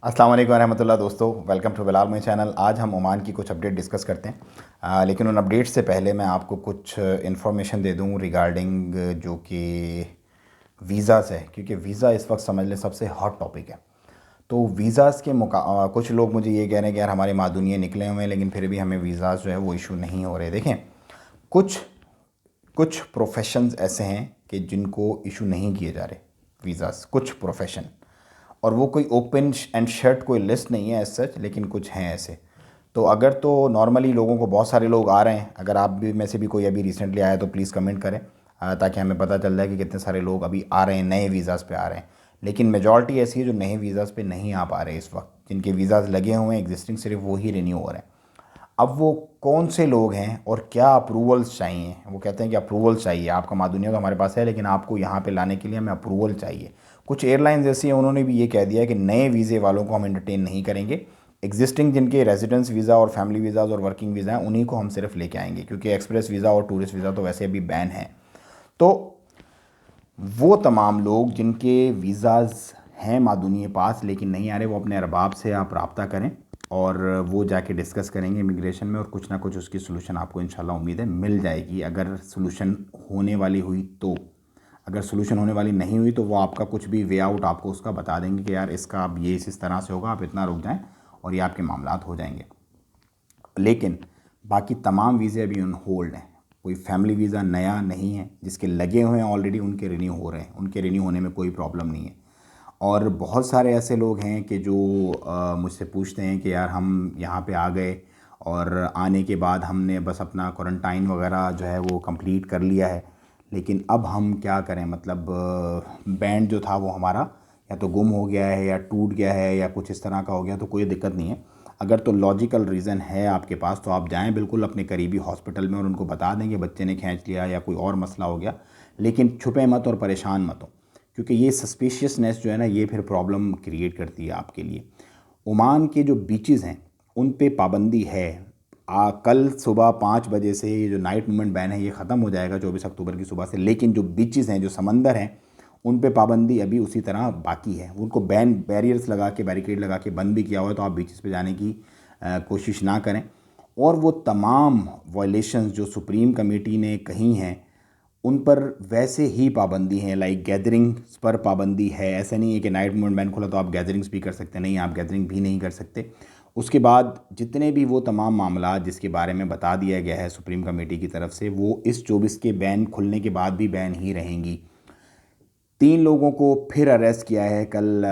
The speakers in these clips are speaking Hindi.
अस्सलाम वालेकुम रहमतुल्लाह दोस्तों, welcome to Bilal my channel. आज हम ओमान की कुछ अपडेट डिस्कस करते हैं। लेकिन उन अपडेट से पहले मैं आपको कुछ इन्फॉर्मेशन दे दूं रिगार्डिंग जो कि वीज़ाज़ है, क्योंकि वीज़ा इस वक्त समझ लें सबसे हॉट टॉपिक है। तो वीज़ाज़ के कुछ लोग मुझे ये कह रहे हैं कि यार हमारे मादुनिया निकले हुए हैं लेकिन फिर भी हमें वीज़ाज़ जो है वो इशू नहीं हो रहे। देखें, कुछ कुछ प्रोफेशंस ऐसे हैं कि जिनको इशू नहीं किए जा रहे वीज़ाज़, कुछ प्रोफेशन। और वो कोई ओपन एंड शर्ट कोई लिस्ट नहीं है एज सच, लेकिन कुछ हैं ऐसे। तो अगर तो नॉर्मली लोगों को बहुत सारे लोग आ रहे हैं, अगर आप भी में से भी कोई अभी रिसेंटली आया तो प्लीज़ कमेंट करें ताकि हमें पता चल जाए कि कितने सारे लोग अभी आ रहे हैं, नए वीज़ाज़ पे आ रहे हैं। लेकिन मेजॉरिटी ऐसी है जो नए वीज़ाज़ पे नहीं आ पा रहे इस वक्त, जिनके वीज़ाज़ लगे हुए हैं एग्जिस्टिंग, सिर्फ वो ही रिन्यू हो रहे हैं। अब वो कौन से लोग हैं और क्या अप्रूवल्स चाहिए? वो कहते हैं कि अप्रूवल चाहिए, आपका मादुनिया तो हमारे पास है लेकिन आपको यहाँ पे लाने के लिए हमें अप्रूवल चाहिए। कुछ एयरलाइंस ऐसी हैं, उन्होंने भी ये कह दिया है कि नए वीज़े वालों को हम एंटरटेन नहीं करेंगे, एग्जिस्टिंग जिनके रेजिडेंस वीज़ा और फैमिली वीज़ाज़ और वर्किंग वीज़ा हैं उन्हीं को हम सिर्फ लेके आएंगे, क्योंकि एक्सप्रेस वीज़ा और टूरिस्ट वीज़ा तो वैसे अभी बैन है। तो वो तमाम लोग जिनके वीज़ाज़ हैं मादुनिया पास लेकिन नहीं आ रहे, वो अपने अरबाब से आप रब्ता करें और वो जाके डिस्कस करेंगे इमिग्रेशन में, और कुछ ना कुछ उसकी सलूशन आपको इंशाल्लाह उम्मीद है मिल जाएगी, अगर सलूशन होने वाली हुई तो। अगर सलूशन होने वाली नहीं हुई तो वो आपका कुछ भी वे आउट आपको उसका बता देंगे कि यार इसका अब ये इस तरह से होगा, आप इतना रुक जाएं और ये आपके मामलात हो जाएंगे। लेकिन बाकी तमाम वीज़े अभी ऑन होल्ड हैं। कोई फैमिली वीज़ा नया नहीं है, जिसके लगे हुए हैं ऑलरेडी उनके रिन्यू हो रहे हैं, उनके रिन्यू होने में कोई प्रॉब्लम नहीं है। और बहुत सारे ऐसे लोग हैं कि जो मुझसे पूछते हैं कि यार हम यहाँ पे आ गए और आने के बाद हमने बस अपना क्वारंटाइन वगैरह जो है वो कंप्लीट कर लिया है, लेकिन अब हम क्या करें, मतलब बैंड जो था वो हमारा या तो गुम हो गया है या टूट गया है या कुछ इस तरह का हो गया। तो कोई दिक्कत नहीं है, अगर तो लॉजिकल रीज़न है आपके पास तो आप जाएं बिल्कुल अपने करीबी हॉस्पिटल में और उनको बता दें कि बच्चे ने खींच लिया या कोई और मसला हो गया। लेकिन छुपे मत और परेशान मत हो, क्योंकि ये सस्पिशियसनेस जो है ना, ये फिर प्रॉब्लम क्रिएट करती है आपके लिए। ओमान के जो बीचेस हैं उन पे पाबंदी है। कल सुबह 5 बजे से ये जो नाइट मूवमेंट बैन है ये ख़त्म हो जाएगा 24 अक्टूबर की सुबह से, लेकिन जो बीचेस हैं, जो समंदर हैं, उन पे पाबंदी अभी उसी तरह बाकी है। उनको बैरियर्स लगा के, बैरिकेड लगा के बंद भी किया हुआ है, तो आप बीचेस पे जाने की कोशिश ना करें। और वो तमाम वायलेशंस जो सुप्रीम कमेटी ने कही हैं उन पर वैसे ही पाबंदी है, लाइक गैदरिंग्स पर पाबंदी है। ऐसा नहीं है कि नाइट मूवमेंट बैन खुला तो आप गैदरिंग्स भी कर सकते, नहीं, आप गैदरिंग भी नहीं कर सकते। उसके बाद जितने भी वो तमाम मामला जिसके बारे में बता दिया गया है सुप्रीम कमेटी की तरफ से, वो इस 24 के बैन खुलने के बाद भी बैन ही रहेंगी। 3 लोगों को फिर अरेस्ट किया है कल,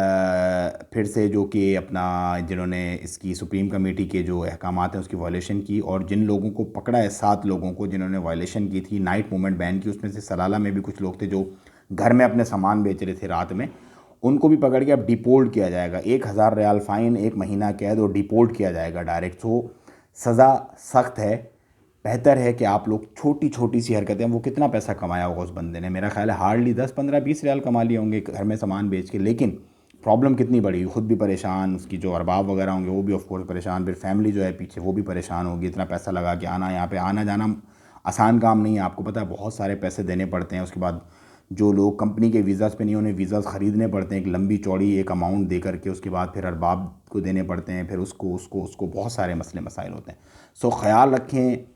फिर से, जो कि अपना जिन्होंने इसकी सुप्रीम कमेटी के जो अहकामात हैं उसकी वायलेशन की। और जिन लोगों को पकड़ा है, 7 लोगों को जिन्होंने वायलेशन की थी नाइट मूवमेंट बैन की, उसमें से सलाला में भी कुछ लोग थे जो घर में अपने सामान बेच रहे थे रात में, उनको भी पकड़ के अब डिपोर्ट किया जाएगा। 1000 रियाल फ़ाइन, 1 महीना कैद और डिपोर्ट किया जाएगा डायरेक्ट। तो सज़ा सख्त है। बेहतर है कि आप लोग छोटी छोटी सी हरकतें, वो कितना पैसा कमाया होगा उस बंदे ने, मेरा ख्याल है हार्डली 10 15 20 रियाल कमा लिए होंगे घर में सामान बेच के, लेकिन प्रॉब्लम कितनी बड़ी, खुद भी परेशान, उसकी जो अरबाब वगैरह होंगे वो भी ऑफ कोर्स परेशान, फिर फैमिली जो है पीछे वो भी परेशान होगी। इतना पैसा लगा के आना, यहाँ पे आना जाना आसान काम नहीं है, आपको पता है बहुत सारे पैसे देने पड़ते हैं। उसके बाद जो लोग कंपनी के वीज़ाज़ पे नहीं, उन्हें वीज़ाज़ ख़रीदने पड़ते हैं एक लंबी चौड़ी एक अमाउंट दे करके, उसके बाद फिर अरबाब को देने पड़ते हैं, फिर उसको उसको उसको बहुत सारे मसले मसाइल होते हैं। सो ख्याल रखें,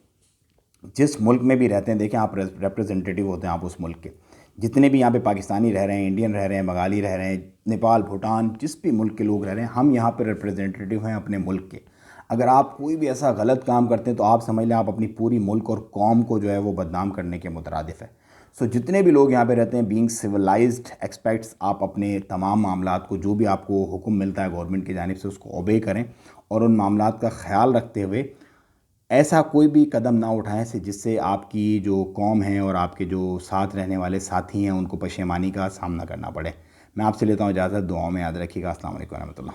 जिस मुल्क में भी रहते हैं, देखें आप रिप्रेजेंटेटिव होते हैं आप उस मुल्क के। जितने भी यहाँ पे पाकिस्तानी रह रहे हैं, इंडियन रह रहे हैं, बंगाली रह रहे हैं, नेपाल, भूटान, जिस भी मुल्क के लोग रह रहे हैं, हम यहाँ पे रिप्रेजेंटेटिव हैं अपने मुल्क के। अगर आप कोई भी ऐसा गलत काम करते हैं तो आप समझ लें आप अपनी पूरी मुल्क और कौम को जो है वो बदनाम करने के मुतरादिफ है। सो जितने भी लोग यहाँ पे रहते हैं, बीइंग सिविलाइज्ड एक्सपेक्ट्स, आप अपने तमाम मामलात को, जो भी आपको हुक्म मिलता है गवर्नमेंट की जानिब से, उसको ओबे करें और उन मामलात का ख्याल रखते हुए ऐसा कोई भी कदम ना उठाएं से जिससे आपकी जो कौम है और आपके जो साथ रहने वाले साथी हैं उनको पशेमानी का सामना करना पड़े। मैं आपसे लेता हूँ इजाज़त, दुआओं में याद रखिएगा। अस्सलाम वालेकुम रहमतुल्लाह।